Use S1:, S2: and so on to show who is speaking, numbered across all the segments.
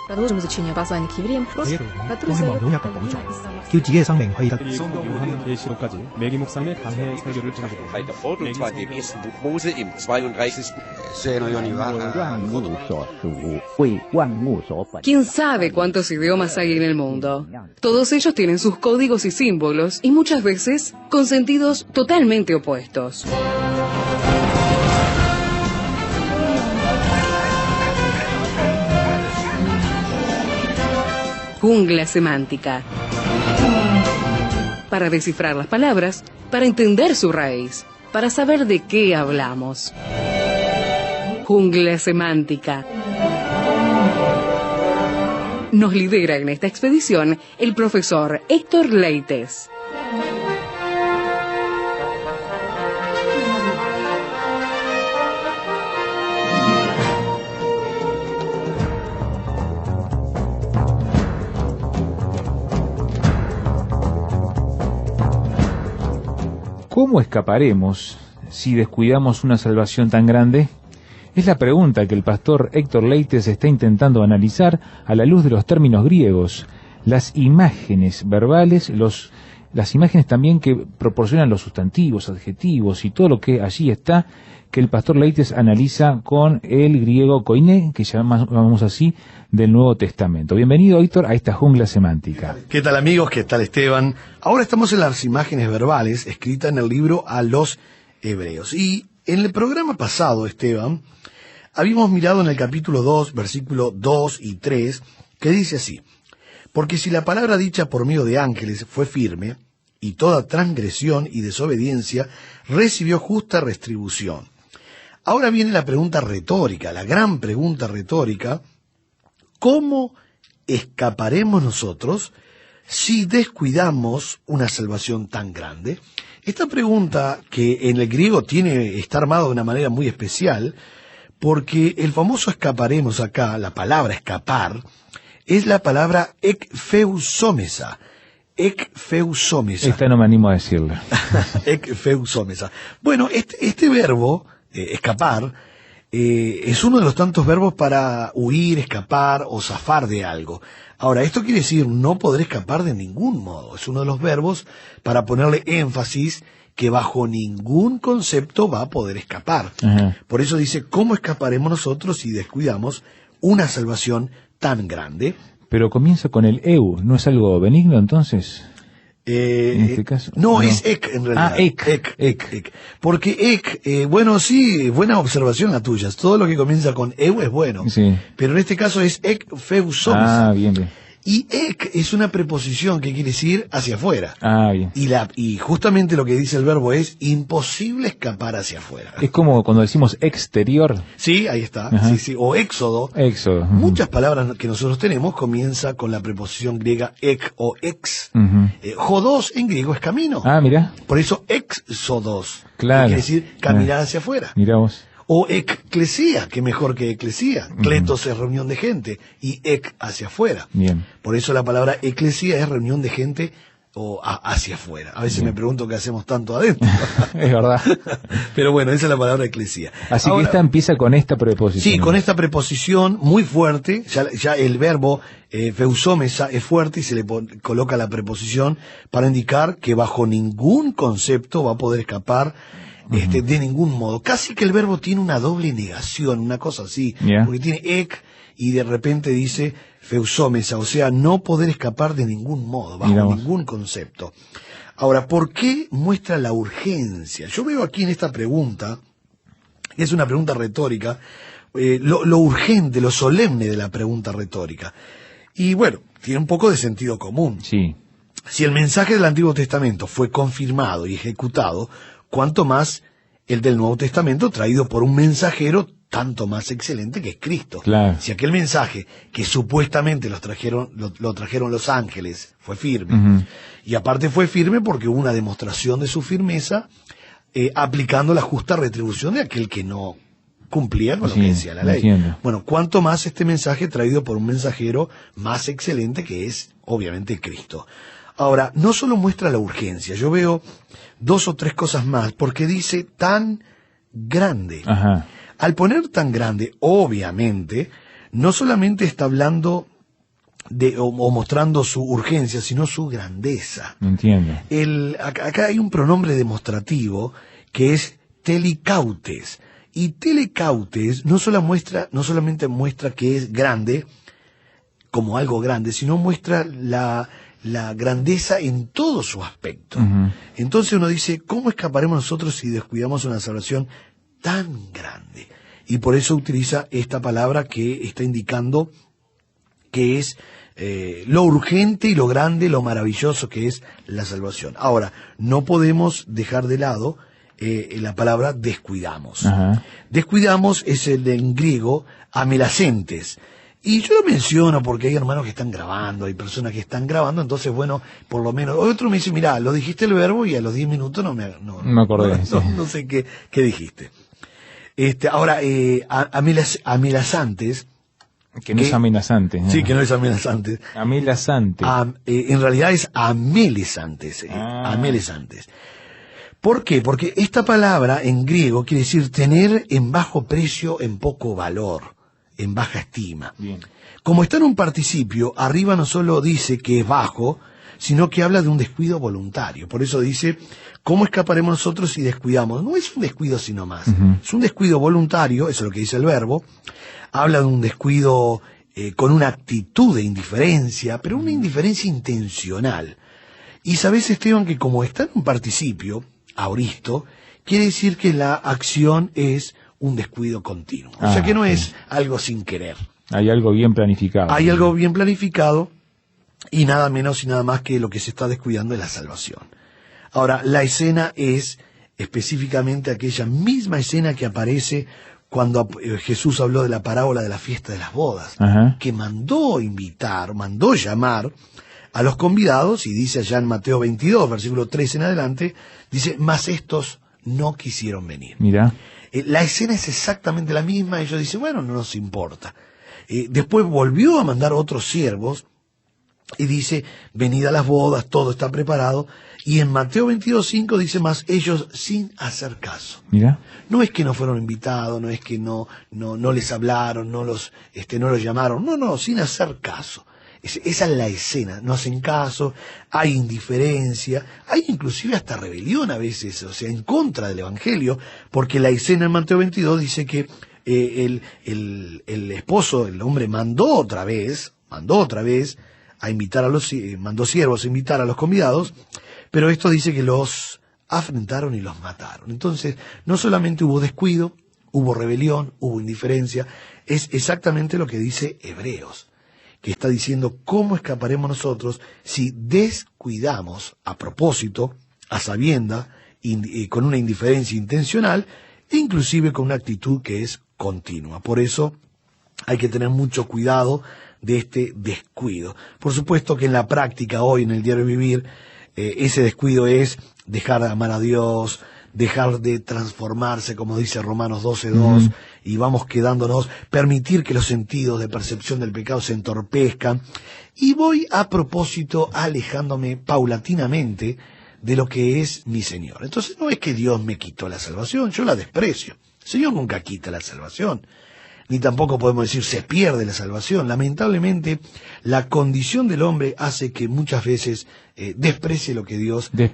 S1: Продолжим изучение послания к евреям.
S2: 매기 목사님의 강해 설교를 전하게
S3: Bei der Vorbildzeit im ersten Buch Mose im 32.
S4: ¿Quién sabe cuántos idiomas hay en el mundo? Todos ellos tienen sus códigos y símbolos y muchas veces con sentidos totalmente opuestos. Jungla semántica. Para descifrar las palabras, para entender su raíz, para saber de qué hablamos. Jungla semántica. Nos lidera en esta expedición el profesor Héctor Leites.
S5: ¿Cómo escaparemos si descuidamos una salvación tan grande? Es la pregunta que el pastor Héctor Leites está intentando analizar a la luz de los términos griegos, las imágenes verbales, las imágenes también que proporcionan los sustantivos, adjetivos y todo lo que allí está, que el pastor Leites analiza con el griego koiné, que llamamos así, del Nuevo Testamento. Bienvenido, Héctor, a esta jungla semántica.
S6: ¿Qué tal, amigos? ¿Qué tal, Esteban? Ahora estamos en las imágenes verbales escritas en el libro a los Hebreos. Y en el programa pasado, Esteban, habíamos mirado en el capítulo 2, versículo 2 y 3, que dice así: porque si la palabra dicha por medio de ángeles fue firme, y toda transgresión y desobediencia recibió justa retribución. Ahora viene la pregunta retórica, la gran pregunta retórica: ¿cómo escaparemos nosotros si descuidamos una salvación tan grande? Esta pregunta, que en el griego está armada de una manera muy especial, porque el famoso escaparemos acá, la palabra escapar, es la palabra ekfeusomesa. Ekfeusomesa.
S5: Esta no me animo a decirla.
S6: Ekfeusomesa. Bueno, este verbo, escapar, es uno de los tantos verbos para huir, escapar o zafar de algo. Ahora, esto quiere decir no poder escapar de ningún modo. Es uno de los verbos para ponerle énfasis que bajo ningún concepto va a poder escapar.
S5: Ajá.
S6: Por eso dice, ¿cómo escaparemos nosotros si descuidamos una salvación tan grande?
S5: Pero comienza con el eu, ¿no es algo benigno entonces? En este caso.
S6: No, es ek en realidad. Ek. Porque ek, bueno, sí, buena observación la tuya. Todo lo que comienza con eu es bueno.
S5: Sí.
S6: Pero en este caso es ekfeusomesa.
S5: Ah, bien.
S6: Y ek es una preposición que quiere decir hacia afuera.
S5: Ah, bien.
S6: Y justamente lo que dice el verbo es imposible escapar hacia afuera.
S5: Es como cuando decimos exterior.
S6: Sí, ahí está.
S5: Ajá.
S6: Sí. O éxodo.
S5: Éxodo.
S6: Muchas palabras que nosotros tenemos comienza con la preposición griega ek o ex. Jodos en griego es camino.
S5: Ah, mira.
S6: Por eso éxodos.
S5: Claro.
S6: Que quiere decir caminar hacia afuera.
S5: Mira vos.
S6: O eclesía, que mejor que eclesía. Cletos es reunión de gente y ec hacia afuera.
S5: Bien.
S6: Por eso la palabra eclesía es reunión de gente o hacia afuera. A veces me pregunto qué hacemos tanto adentro.
S5: Es verdad.
S6: Pero bueno, esa es la palabra eclesía.
S5: Así
S6: Ahora,
S5: que esta empieza con esta preposición.
S6: sí, con esta preposición muy fuerte, ya el verbo feusomesa es fuerte y se le coloca la preposición para indicar que bajo ningún concepto va a poder escapar de ningún modo. Casi que el verbo tiene una doble negación, una cosa así, porque tiene ek y de repente dice feusomesa, o sea, no poder escapar de ningún modo, bajo ningún concepto. Ahora, ¿por qué muestra la urgencia? Yo veo aquí en esta pregunta, que es una pregunta retórica, lo urgente, lo solemne de la pregunta retórica. Y bueno, tiene un poco de sentido común.
S5: Sí.
S6: Si el mensaje del Antiguo Testamento fue confirmado y ejecutado, cuanto más el del Nuevo Testamento traído por un mensajero tanto más excelente que es Cristo.
S5: Claro.
S6: Si aquel mensaje que supuestamente lo trajeron los ángeles fue firme, y aparte fue firme porque hubo una demostración de su firmeza aplicando la justa retribución de aquel que no cumplía con lo que decía la ley.
S5: Entiendo.
S6: Bueno, cuanto más este mensaje traído por un mensajero más excelente que es obviamente Cristo. Ahora, no solo muestra la urgencia, yo veo dos o tres cosas más, porque dice tan grande.
S5: Ajá.
S6: Al poner tan grande, obviamente, no solamente está hablando o mostrando su urgencia, sino su grandeza.
S5: Entiendo.
S6: Acá hay un pronombre demostrativo que es telikautes. Y telekautes no solamente muestra que es grande, como algo grande, sino muestra la grandeza en todo su aspecto.
S5: Ujú.
S6: Entonces uno dice, ¿cómo escaparemos nosotros si descuidamos una salvación tan grande? Y por eso utiliza esta palabra que está indicando que es lo urgente y lo grande, lo maravilloso que es la salvación. Ahora, no podemos dejar de lado la palabra descuidamos.
S5: Ajá.
S6: Descuidamos es el en griego amelacentes. Y yo lo menciono porque hay hermanos que están grabando, hay personas que están grabando, entonces bueno, por lo menos, otro me dice, mirá, lo dijiste el verbo y a los 10 minutos no me acordé, no sé qué dijiste. Ahora, amenazantes.
S5: Que no es amenazante.
S6: Sí, que no es amenazante.
S5: Amenazante.
S6: En realidad es amelezantes. Amelezantes. ¿Por qué? Porque esta palabra en griego quiere decir tener en bajo precio, en poco valor, en baja estima.
S5: Bien.
S6: Como está en un participio, arriba no solo dice que es bajo, sino que habla de un descuido voluntario. Por eso dice, ¿cómo escaparemos nosotros si descuidamos? No es un descuido sino más. Es un descuido voluntario, eso es lo que dice el verbo. Habla de un descuido con una actitud de indiferencia, pero una indiferencia intencional. Y sabes, Esteban, que como está en un participio, aoristo, quiere decir que la acción es un descuido continuo. O sea que no es algo sin querer.
S5: Hay algo bien planificado.
S6: Hay algo bien planificado y nada menos y nada más que lo que se está descuidando es la salvación. Ahora, la escena es específicamente aquella misma escena que aparece cuando Jesús habló de la parábola de la fiesta de las bodas, que mandó llamar a los convidados, y dice allá en Mateo 22, versículo 13 en adelante, dice, mas estos no quisieron venir.
S5: Mira.
S6: La escena es exactamente la misma, ellos dicen, bueno, no nos importa. Después volvió a mandar otros siervos, y dice, venid a las bodas, todo está preparado, y en Mateo 22:5 dice más, ellos sin hacer caso.
S5: Mira.
S6: No es que no fueron invitados, no es que no les hablaron, no los llamaron, no, sin hacer caso. Esa es la escena, no hacen caso, hay indiferencia, hay inclusive hasta rebelión a veces, o sea, en contra del Evangelio, porque la escena en Mateo 22 dice que el esposo, el hombre mandó otra vez a invitar mandó siervos a invitar a los convidados, pero esto dice que los afrentaron y los mataron. Entonces, no solamente hubo descuido, hubo rebelión, hubo indiferencia, es exactamente lo que dice Hebreos, que está diciendo cómo escaparemos nosotros si descuidamos a propósito, a sabienda, con una indiferencia intencional, e inclusive con una actitud que es continua. Por eso hay que tener mucho cuidado de este descuido. Por supuesto que en la práctica hoy, en el diario vivir, ese descuido es dejar de amar a Dios, dejar de transformarse, como dice Romanos 12:2, y vamos quedándonos, permitir que los sentidos de percepción del pecado se entorpezcan, y voy a propósito alejándome paulatinamente de lo que es mi Señor. Entonces no es que Dios me quitó la salvación, yo la desprecio. El Señor nunca quita la salvación, ni tampoco podemos decir se pierde la salvación. Lamentablemente, la condición del hombre hace que muchas veces desprecie lo que Dios le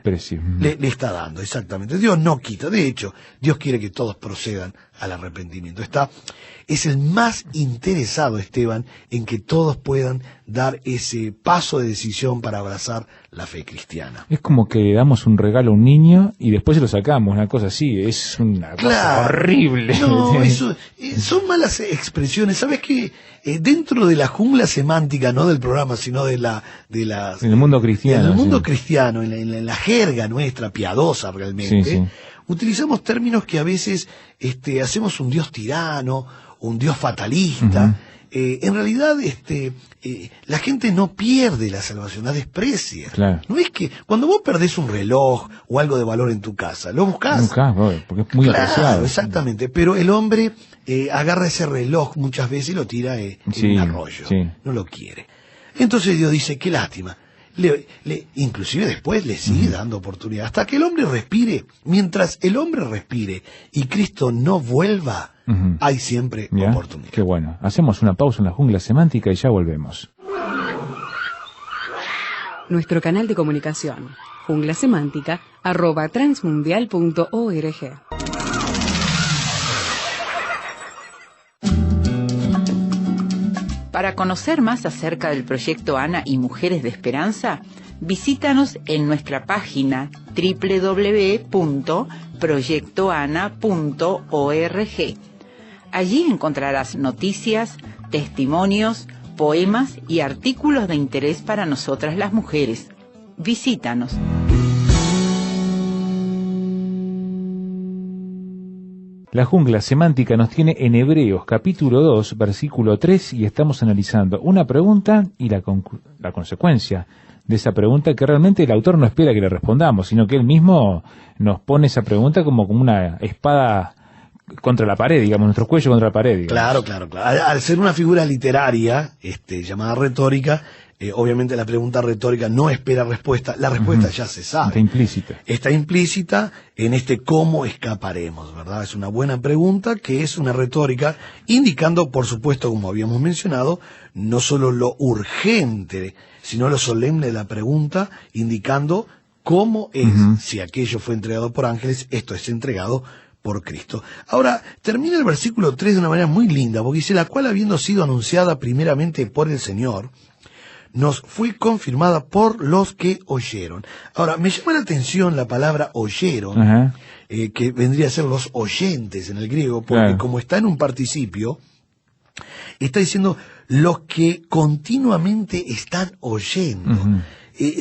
S6: está dando. Exactamente. Dios no quita. De hecho, Dios quiere que todos procedan al arrepentimiento. Es el más interesado, Esteban, en que todos puedan dar ese paso de decisión para abrazar la fe cristiana.
S5: Es como que le damos un regalo a un niño y después se lo sacamos, una cosa así. Es una cosa horrible.
S6: No, eso son malas expresiones. ¿Sabes qué? Dentro de la jungla semántica, no del programa, sino de en
S5: el mundo cristiano.
S6: En el mundo cristiano, en la jerga nuestra, piadosa realmente, utilizamos términos que a veces hacemos un Dios tirano, un Dios fatalista. En realidad, la gente no pierde la salvación, la desprecia.
S5: Claro.
S6: No es que cuando vos perdés un reloj o algo de valor en tu casa, lo buscás.
S5: Porque es muy apreciado.
S6: Exactamente. Pero el hombre agarra ese reloj muchas veces y lo tira en un arroyo. No lo quiere. Entonces Dios dice, qué lástima. Inclusive después le sigue dando oportunidad. Hasta que el hombre respire. Mientras el hombre respire y Cristo no vuelva, hay siempre oportunidad.
S5: Qué bueno. Hacemos una pausa en la jungla semántica y ya volvemos.
S4: Nuestro canal de comunicación, junglasemántica@transmundial.org.
S1: Para conocer más acerca del proyecto ANA y Mujeres de Esperanza, visítanos en nuestra página www.proyectoana.org. Allí encontrarás noticias, testimonios, poemas y artículos de interés para nosotras las mujeres. Visítanos.
S5: La jungla semántica nos tiene en Hebreos capítulo 2, versículo 3, y estamos analizando una pregunta y la consecuencia de esa pregunta, que realmente el autor no espera que le respondamos, sino que él mismo nos pone esa pregunta como una espada contra la pared, digamos, nuestro cuello contra la pared, digamos.
S6: Claro. Al ser una figura literaria, llamada retórica, obviamente la pregunta retórica no espera respuesta, la respuesta ya se sabe.
S5: Está implícita.
S6: Está implícita en cómo escaparemos, ¿verdad? Es una buena pregunta que es una retórica, indicando, por supuesto, como habíamos mencionado, no solo lo urgente, sino lo solemne de la pregunta, indicando cómo es, si aquello fue entregado por ángeles, esto es entregado por Cristo. Ahora, termina el versículo 3 de una manera muy linda, porque dice, la cual habiendo sido anunciada primeramente por el Señor, nos fue confirmada por los que oyeron. Ahora, me llama la atención la palabra oyeron, que vendría a ser los oyentes en el griego, porque como está en un participio, está diciendo los que continuamente están oyendo.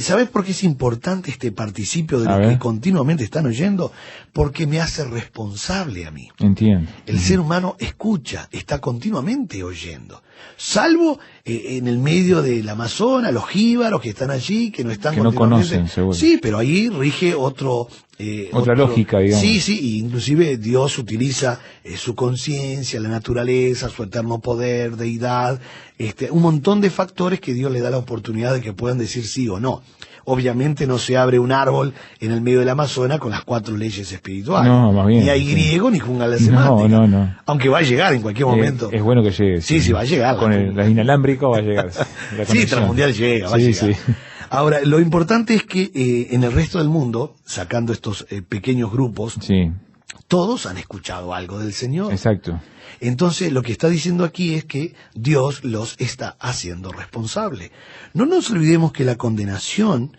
S6: ¿Sabes por qué es importante este participio de los que continuamente están oyendo? Porque me hace responsable a mí.
S5: Entiendo.
S6: El ser humano escucha, está continuamente oyendo. Salvo en el medio del Amazonas, los jíbaros que están allí, que no están
S5: que no conocen, seguro.
S6: Sí, pero ahí rige otra
S5: lógica, digamos.
S6: Sí, inclusive Dios utiliza su conciencia, la naturaleza, su eterno poder, deidad, un montón de factores que Dios le da la oportunidad de que puedan decir sí o no. Obviamente no se abre un árbol en el medio del Amazonas con las 4 leyes espirituales.
S5: No, más bien.
S6: Ni hay griego ni jungla semántica.
S5: No.
S6: Aunque va a llegar en cualquier momento.
S5: Es bueno que llegue.
S6: Sí, va a llegar.
S5: Con la inalámbrico va a llegar.
S6: Sí, Transmundial llega, va a llegar. Sí. Ahora, lo importante es que en el resto del mundo, sacando estos pequeños grupos, todos han escuchado algo del Señor.
S5: Exacto.
S6: Entonces, lo que está diciendo aquí es que Dios los está haciendo responsable. No nos olvidemos que la condenación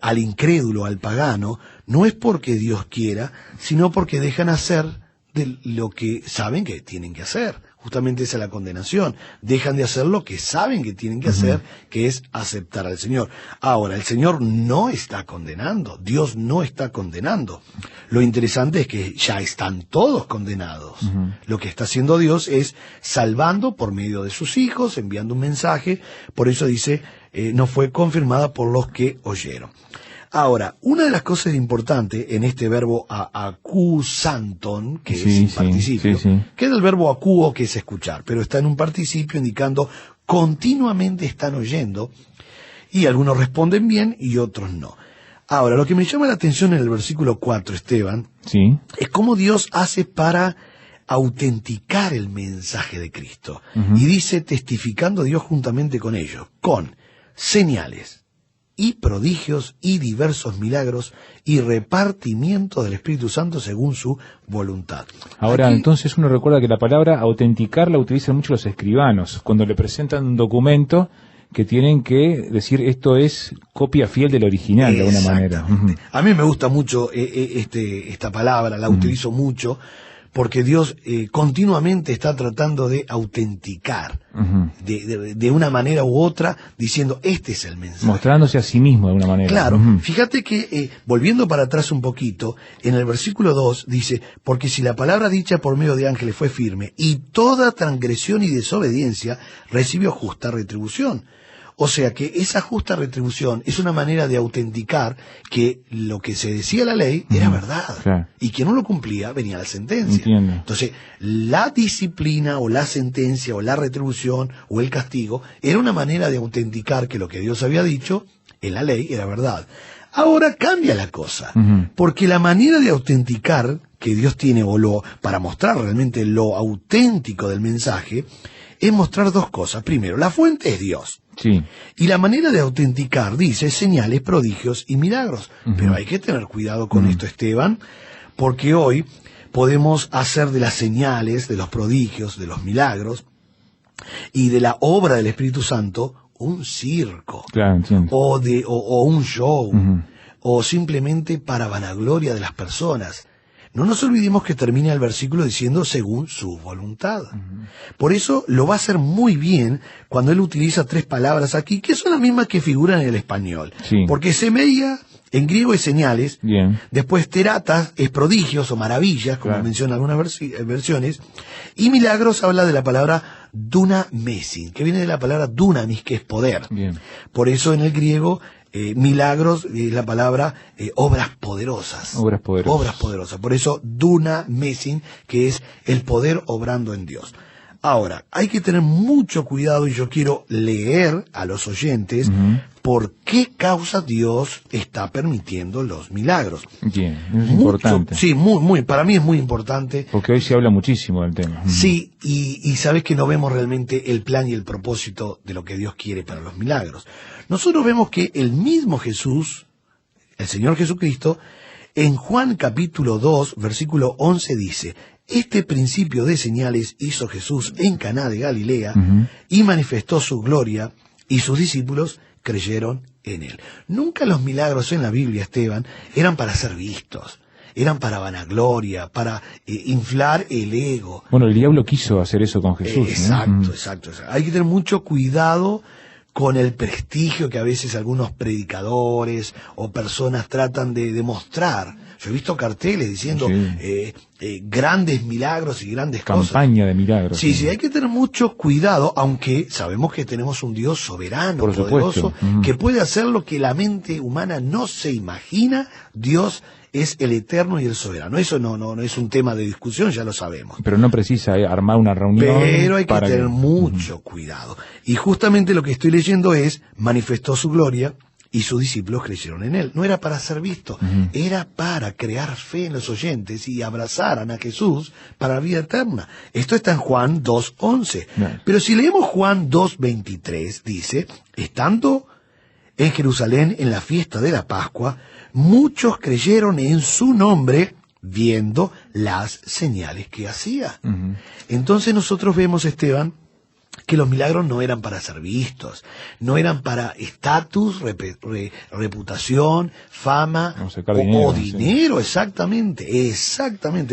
S6: al incrédulo, al pagano, no es porque Dios quiera, sino porque dejan hacer de lo que saben que tienen que hacer. Justamente esa es la condenación. Dejan de hacer lo que saben que tienen que hacer, que es aceptar al Señor. Ahora, el Señor no está condenando. Dios no está condenando. Lo interesante es que ya están todos condenados. Lo que está haciendo Dios es salvando por medio de sus hijos, enviando un mensaje. Por eso dice, no fue confirmada por los que oyeron. Ahora, una de las cosas importantes en este verbo acusanton, que es un participio, que es el verbo acuo, que es escuchar, pero está en un participio indicando continuamente están oyendo, y algunos responden bien y otros no. Ahora, lo que me llama la atención en el versículo 4, Esteban, es cómo Dios hace para autenticar el mensaje de Cristo. Y dice, testificando Dios juntamente con ellos, con señales y prodigios y diversos milagros y repartimiento del Espíritu Santo según su voluntad.
S5: Ahora, entonces uno recuerda que la palabra autenticar la utilizan mucho los escribanos, cuando le presentan un documento que tienen que decir esto es copia fiel del original, de alguna manera.
S6: A mí me gusta mucho esta palabra, la utilizo mucho, porque Dios continuamente está tratando de autenticar, de una manera u otra, diciendo, este es el mensaje.
S5: Mostrándose a sí mismo de alguna manera.
S6: Claro, fíjate que, volviendo para atrás un poquito, en el versículo 2 dice, porque si la palabra dicha por medio de ángeles fue firme, y toda transgresión y desobediencia recibió justa retribución. O sea que esa justa retribución es una manera de autenticar que lo que se decía la ley era verdad. Y quien no lo cumplía venía la sentencia.
S5: Entiendo.
S6: Entonces, la disciplina o la sentencia o la retribución o el castigo era una manera de autenticar que lo que Dios había dicho en la ley era verdad. Ahora cambia la cosa, porque la manera de autenticar que Dios tiene para mostrar realmente lo auténtico del mensaje es mostrar dos cosas. Primero, la fuente es Dios.
S5: Sí.
S6: Y la manera de autenticar, dice, señales, prodigios y milagros. Pero hay que tener cuidado con esto, Esteban, porque hoy podemos hacer de las señales, de los prodigios, de los milagros y de la obra del Espíritu Santo un circo.
S5: Claro, entiendo.
S6: O un show, o simplemente para vanagloria de las personas. No nos olvidemos que termina el versículo diciendo según su voluntad. Por eso lo va a hacer muy bien cuando él utiliza 3 palabras aquí, que son las mismas que figuran en el español.
S5: Sí.
S6: Porque semeia en griego es señales,
S5: Bien.
S6: después teratas es prodigios o maravillas, como
S5: Claro.
S6: mencionan algunas versiones, y milagros habla de la palabra dunamesin, que viene de la palabra dunamis, que es poder.
S5: Bien.
S6: Por eso en el griego milagros es la palabra obras poderosas.
S5: Obras poderosas.
S6: Obras poderosas. Por eso dunamesin, que es el poder obrando en Dios. Ahora, hay que tener mucho cuidado y yo quiero leer a los oyentes por qué causa Dios está permitiendo los milagros.
S5: Bien, eso es importante.
S6: Sí, muy, para mí es muy importante.
S5: Porque hoy se habla muchísimo del tema.
S6: Sí, y sabes que no vemos realmente el plan y el propósito de lo que Dios quiere para los milagros. Nosotros vemos que el mismo Jesús, el Señor Jesucristo, en Juan capítulo 2, versículo 11 dice: este principio de señales hizo Jesús en Caná de Galilea y manifestó su gloria, y sus discípulos creyeron en él. Nunca los milagros en la Biblia, Esteban, eran para ser vistos. Eran para vanagloria, para inflar el ego.
S5: Bueno, el diablo quiso hacer eso con Jesús.
S6: Exacto, exacto. Hay que tener mucho cuidado con el prestigio que a veces algunos predicadores o personas tratan de demostrar. Yo he visto carteles diciendo grandes milagros y grandes cosas.
S5: Campaña de milagros.
S6: Sí, hay que tener mucho cuidado, aunque sabemos que tenemos un Dios soberano,
S5: por
S6: poderoso,
S5: supuesto.
S6: que puede hacer lo que la mente humana no se imagina. Dios es el eterno y el soberano. Eso no es un tema de discusión, ya lo sabemos.
S5: Pero no precisa armar una reunión.
S6: Pero hay que tener mucho cuidado. Y justamente lo que estoy leyendo es: manifestó su gloria y sus discípulos creyeron en él. No era para ser visto, era para crear fe en los oyentes y abrazaran a Jesús para la vida eterna. Esto está en Juan 2:11. Pero si leemos Juan 2:23, dice: estando en Jerusalén en la fiesta de la Pascua, muchos creyeron en su nombre, viendo las señales que hacía. Entonces nosotros vemos, Esteban, que los milagros no eran para ser vistos, no eran para estatus, reputación, fama o dinero, exactamente,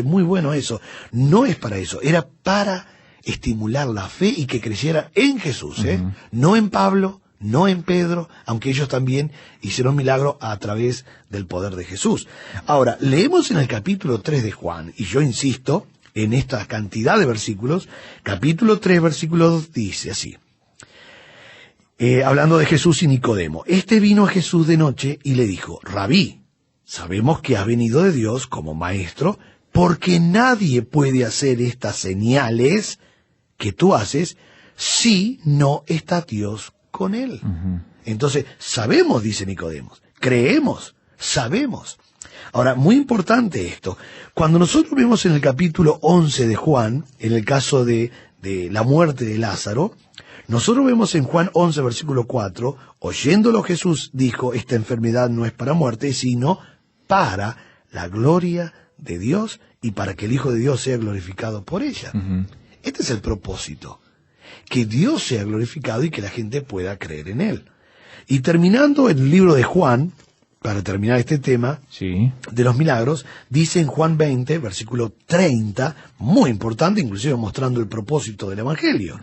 S6: muy bueno eso. No es para eso, era para estimular la fe y que creyera en Jesús, no en Pablo, no en Pedro, aunque ellos también hicieron milagros a través del poder de Jesús. Ahora, leemos en el capítulo 3 de Juan, y yo insisto en esta cantidad de versículos. Capítulo 3, versículo 2 dice así, hablando de Jesús y Nicodemo: este vino a Jesús de noche y le dijo: Rabí, sabemos que has venido de Dios como maestro, porque nadie puede hacer estas señales que tú haces si no está Dios con él. Entonces, sabemos, dice Nicodemo, creemos, sabemos. Ahora, muy importante esto. Cuando nosotros vemos en el capítulo 11 de Juan, en el caso de la muerte de Lázaro, nosotros vemos en Juan 11, versículo 4, oyéndolo Jesús dijo: esta enfermedad no es para muerte, sino para la gloria de Dios y para que el Hijo de Dios sea glorificado por ella. Este es el propósito, que Dios sea glorificado y que la gente pueda creer en él. Y terminando el libro de Juan, para terminar este tema de los milagros, dice en Juan 20, versículo 30, muy importante, inclusive mostrando el propósito del Evangelio: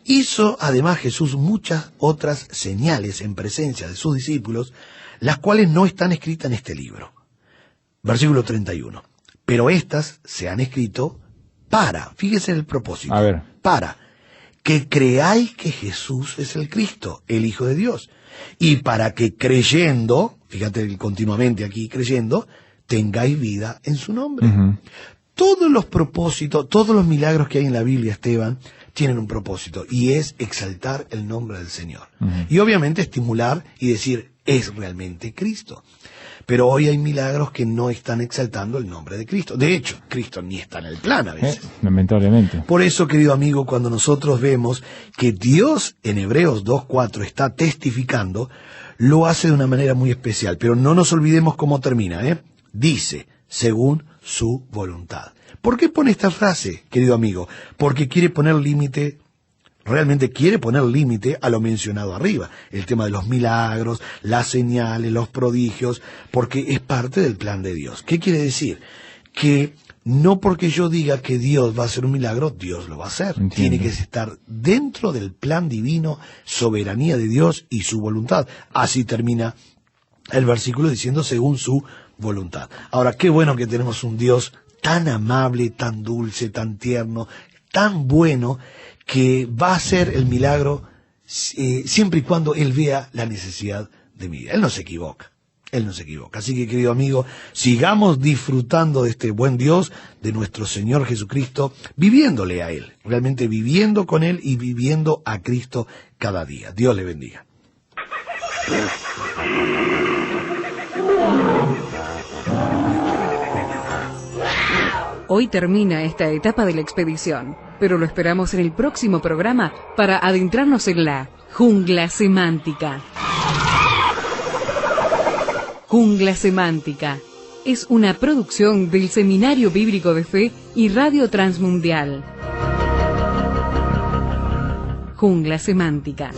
S6: hizo además Jesús muchas otras señales en presencia de sus discípulos, las cuales no están escritas en este libro. Versículo 31. Pero estas se han escrito para, fíjese el propósito, para que creáis que Jesús es el Cristo, el Hijo de Dios, y para que creyendo, fíjate continuamente aquí, creyendo, tengáis vida en su nombre. Todos los propósitos, todos los milagros que hay en la Biblia, Esteban, tienen un propósito, y es exaltar el nombre del Señor. Y obviamente estimular y decir: es realmente Cristo. Pero hoy hay milagros que no están exaltando el nombre de Cristo. De hecho, Cristo ni está en el plan a veces.
S5: Lamentablemente.
S6: Por eso, querido amigo, cuando nosotros vemos que Dios en Hebreos 2:4 está testificando, lo hace de una manera muy especial. Pero no nos olvidemos cómo termina, Dice, según su voluntad. ¿Por qué pone esta frase, querido amigo? Porque quiere poner límite, realmente quiere poner límite a lo mencionado arriba. El tema de los milagros, las señales, los prodigios, porque es parte del plan de Dios. ¿Qué quiere decir? Que no porque yo diga que Dios va a hacer un milagro, Dios lo va a hacer.
S5: Entiendo.
S6: Tiene que estar dentro del plan divino, soberanía de Dios y su voluntad. Así termina el versículo diciendo según su voluntad. Ahora, qué bueno que tenemos un Dios tan amable, tan dulce, tan tierno, tan bueno, que va a hacer el milagro siempre y cuando Él vea la necesidad de mi vida. Él no se equivoca. Él no se equivoca. Así que, querido amigo, sigamos disfrutando de este buen Dios, de nuestro Señor Jesucristo, viviéndole a Él, realmente viviendo con Él y viviendo a Cristo cada día. Dios le bendiga.
S4: Hoy termina esta etapa de la expedición, pero lo esperamos en el próximo programa para adentrarnos en la jungla semántica. Jungla Semántica es una producción del Seminario Bíblico de Fe y Radio Transmundial. Jungla Semántica.